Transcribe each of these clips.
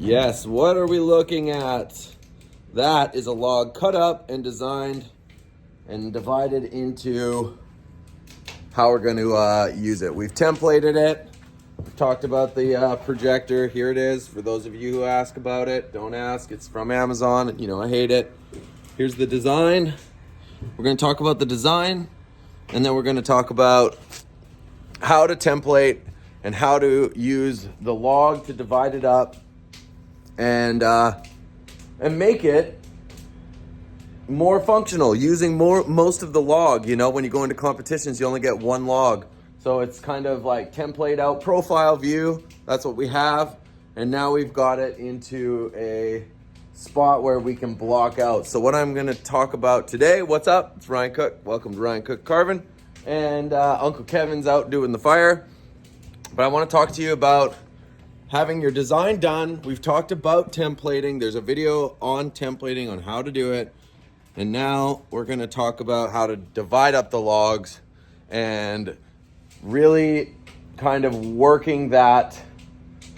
Yes, what are we looking at? That is a log cut up and designed and divided into how we're going to use it. We've templated it. We've talked about the projector. Here it is. For those of you who ask about it, don't ask. It's from Amazon. You know, I hate it. Here's the design. We're going to talk about the design, and then we're going to talk about how to template and how to use the log to divide it up and make it more functional, using most of the log. You know, when you go into competitions, you only get one log. So it's kind of like template out profile view. That's what we have. And now we've got it into a spot where we can block out. So what I'm gonna talk about today, what's up? It's Ryan Cook. Welcome to Ryan Cook Carving. And Uncle Kevin's out doing the fire. But I wanna talk to you about having your design done. We've talked about templating. There's a video on templating on how to do it. And now we're gonna talk about how to divide up the logs and really kind of working that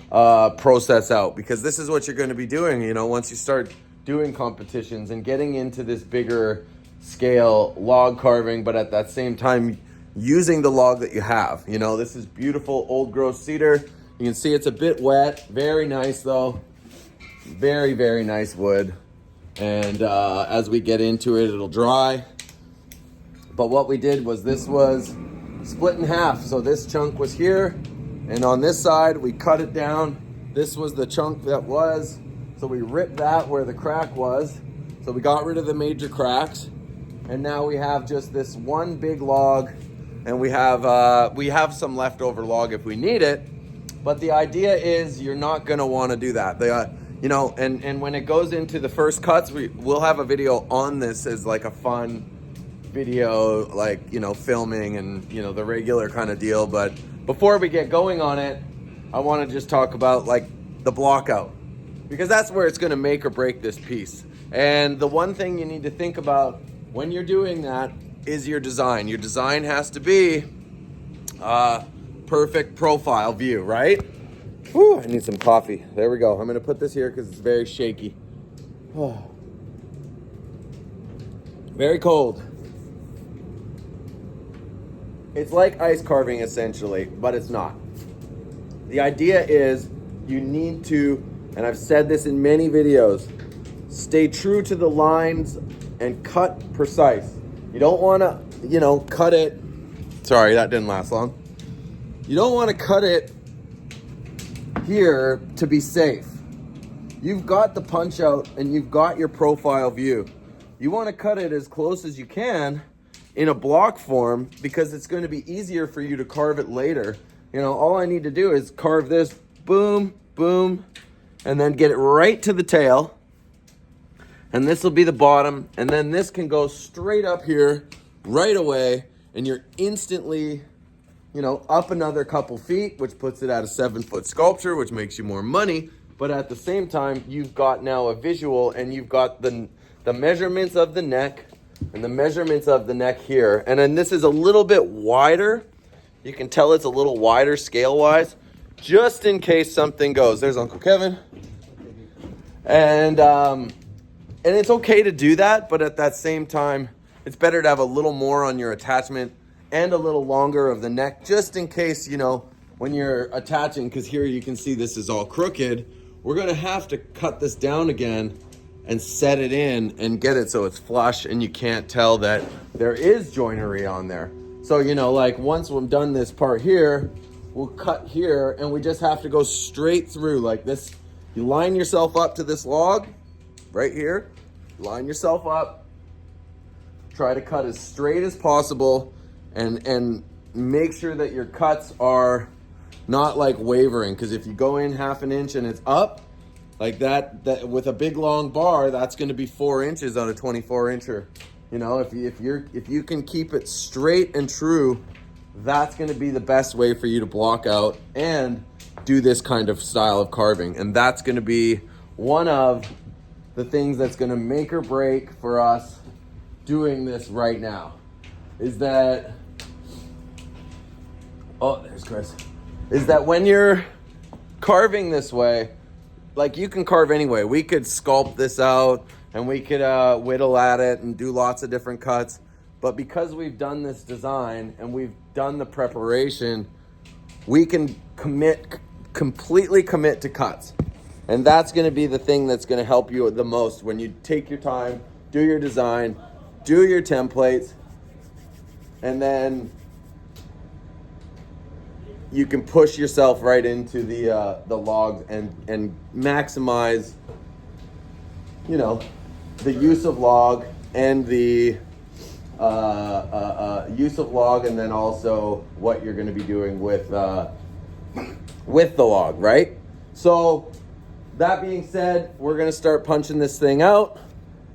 process out, because this is what you're gonna be doing, you know, once you start doing competitions and getting into this bigger scale log carving, but at that same time, using the log that you have. You know, this is beautiful old growth cedar. You can see it's a bit wet, very nice though. Very, very nice wood. And as we get into it, it'll dry. But what we did was this was split in half. So this chunk was here, and on this side, we cut it down. This was the chunk that was. So we ripped that where the crack was. So we got rid of the major cracks. And now we have just this one big log, and we have some leftover log if we need it. But the idea is you're not gonna wanna do that. You know, and when it goes into the first cuts, we'll have a video on this as like a fun video, like, you know, filming and, you know, the regular kind of deal. But before we get going on it, I want to just talk about like the block out, because that's where it's going to make or break this piece. And the one thing you need to think about when you're doing that is your design. Your design has to be perfect profile view, right? Whew, I need some coffee. There we go. I'm going to put this here because it's very shaky. Oh. Very cold. It's like ice carving essentially, but it's not. The idea is you need to, and I've said this in many videos, stay true to the lines and cut precise. You don't want to, you know, cut it. Sorry, that didn't last long. You don't want to cut it here to be safe. You've got the punch out and you've got your profile view. You want to cut it as close as you can in a block form, because it's going to be easier for you to carve it later. You know, all I need to do is carve this, boom, boom, and then get it right to the tail. And this will be the bottom. And then this can go straight up here right away. And you're instantly, you know, up another couple feet, which puts it at a 7-foot sculpture, which makes you more money. But at the same time, you've got now a visual, and you've got the measurements of the neck and the measurements of the neck here. And then this is a little bit wider. You can tell it's a little wider scale-wise, just in case something goes. There's Uncle Kevin. And it's okay to do that, but at that same time, it's better to have a little more on your attachment and a little longer of the neck, just in case, you know, when you're attaching, because here you can see this is all crooked. We're gonna have to cut this down again and set it in and get it so it's flush and you can't tell that there is joinery on there. So, you know, like once we've done this part here, we'll cut here and we just have to go straight through like this. You line yourself up to this log right here, line yourself up, try to cut as straight as possible, and make sure that your cuts are not like wavering, because if you go in half an inch and it's up like that with a big long bar, that's going to be 4 inches on a 24-incher. You know, if you can keep it straight and true, that's going to be the best way for you to block out and do this kind of style of carving. And that's going to be one of the things that's going to make or break for us doing this right now. Is that, oh, there's Chris. Is that when you're carving this way, like you can carve anyway. We could sculpt this out and we could whittle at it and do lots of different cuts. But because we've done this design and we've done the preparation, we can completely commit to cuts. And that's gonna be the thing that's gonna help you the most when you take your time, do your design, do your templates, and then you can push yourself right into the logs and maximize, you know, the use of log and the use of log, and then also what you're going to be doing with the log, right? So that being said, we're going to start punching this thing out,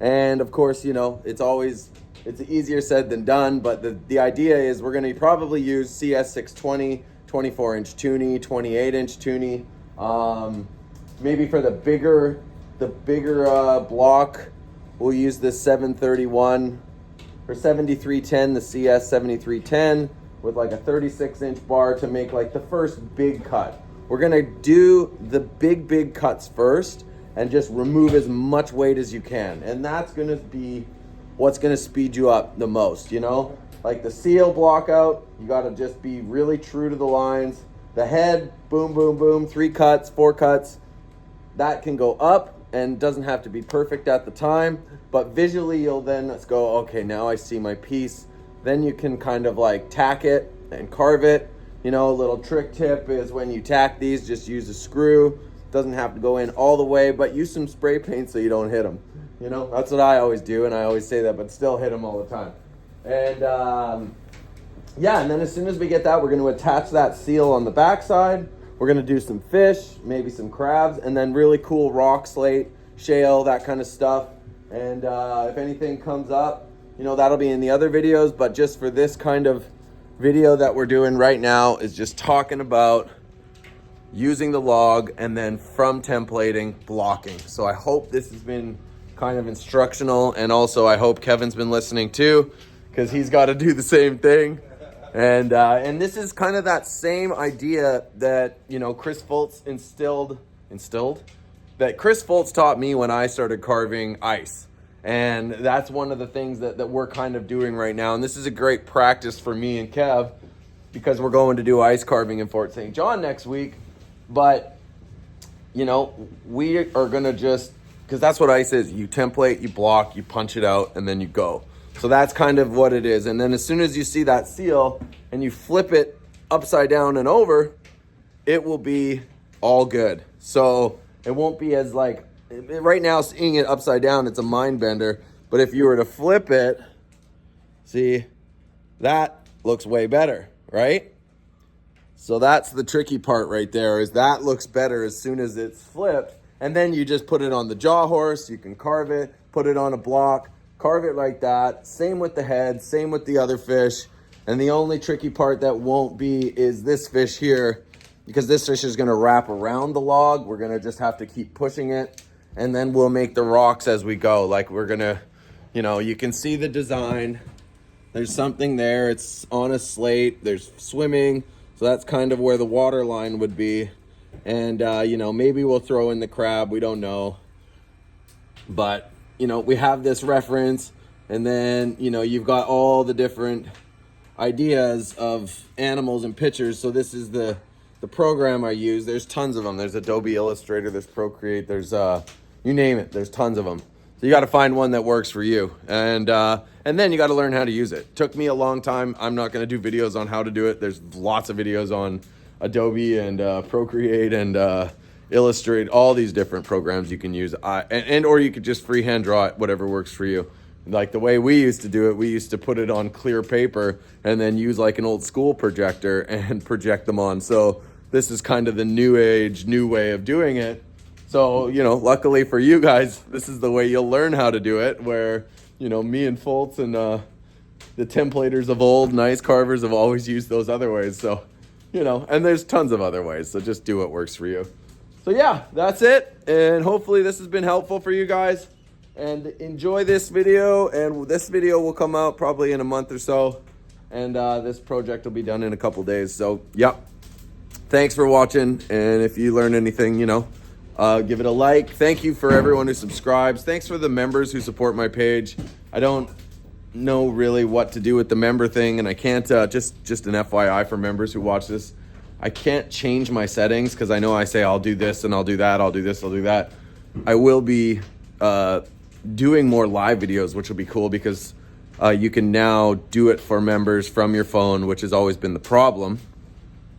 and of course, you know, it's easier said than done, but the idea is we're going to probably use CS 620, 24-inch toonie, 28-inch toonie. Maybe for the bigger block, we'll use this 731 or 7310, the CS 7310 with like a 36-inch bar to make like the first big cut. We're gonna do the big cuts first and just remove as much weight as you can. And that's gonna be what's gonna speed you up the most, you know? Like the seal block out, you gotta just be really true to the lines. The head, boom, boom, boom, 3 cuts, 4 cuts. That can go up and doesn't have to be perfect at the time, but visually you'll then go, okay, now I see my piece. Then you can kind of like tack it and carve it. You know, a little trick tip is when you tack these, just use a screw. Doesn't have to go in all the way, but use some spray paint so you don't hit them. You know, that's what I always do, and I always say that, but still hit them all the time. And yeah, and then as soon as we get that, we're going to attach that seal on the backside. We're going to do some fish, maybe some crabs, and then really cool rock slate, shale, that kind of stuff. And if anything comes up, you know, that'll be in the other videos. But just for this kind of video that we're doing right now is just talking about using the log and then from templating, blocking. So I hope this has been kind of instructional. And also I hope Kevin's been listening too, because he's got to do the same thing. And this is kind of that same idea that, you know, Chris Fultz instilled, that Chris Fultz taught me when I started carving ice. And that's one of the things that we're kind of doing right now. And this is a great practice for me and Kev, because we're going to do ice carving in Fort St. John next week. But, you know, we are going to just, because that's what ice is. You template, you block, you punch it out, and then you go. So that's kind of what it is. And then as soon as you see that seal and you flip it upside down and over, it will be all good. So it won't be as like, right now seeing it upside down, it's a mind bender. But if you were to flip it, see, that looks way better, right? So that's the tricky part right there, is that looks better as soon as it's flipped. And then you just put it on the jaw horse, you can carve it, put it on a block, carve it like that. Same with the head, same with the other fish. And the only tricky part that won't be is this fish here, because this fish is gonna wrap around the log. We're gonna just have to keep pushing it, and then we'll make the rocks as we go. Like we're gonna, you know, you can see the design. There's something there, it's on a slate, there's swimming. So that's kind of where the water line would be. And you know, maybe we'll throw in the crab, we don't know. But you know, we have this reference, and then, you know, you've got all the different ideas of animals and pictures. So this is the program I use. There's tons of them. There's Adobe Illustrator, there's Procreate, there's you name it, there's tons of them. So you got to find one that works for you. And then you got to learn how to use it. Took me a long time. I'm not going to do videos on how to do it. There's lots of videos on Adobe and Procreate and Illustrate, all these different programs you can use, or you could just freehand draw it, whatever works for you. Like the way we used to do it, we used to put it on clear paper and then use like an old school projector and project them on. So this is kind of the new age, new way of doing it. So, you know, luckily for you guys, this is the way you'll learn how to do it, where, you know, me and Fultz and the templators of old, nice carvers have always used those other ways. So, you know, and there's tons of other ways. So just do what works for you. So yeah, that's it. And hopefully this has been helpful for you guys. And enjoy this video. And this video will come out probably in a month or so. And this project will be done in a couple days. So, yep. Thanks for watching. And if you learn anything, you know, Give it a like. Thank you for everyone who subscribes. Thanks for the members who support my page. I don't know really what to do with the member thing, and I can't, just an FYI for members who watch this, I can't change my settings because I know I say I'll do this and I'll do that, I'll do this, I'll do that. I will be doing more live videos, which will be cool because you can now do it for members from your phone, which has always been the problem.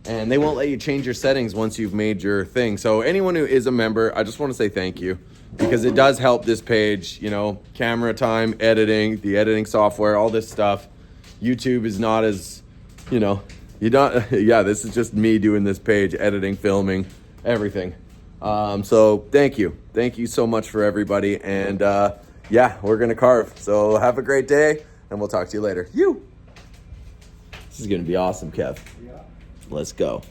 And they won't let you change your settings once you've made your thing. So anyone who is a member, I just want to say thank you because it does help this page, you know, camera time, editing, the editing software, all this stuff. YouTube is not as, you know, you don't, yeah, this is just me doing this page, editing, filming, everything. So thank you. Thank you so much for everybody. And yeah, we're going to carve. So have a great day and we'll talk to you later. This is going to be awesome, Kev. Let's go.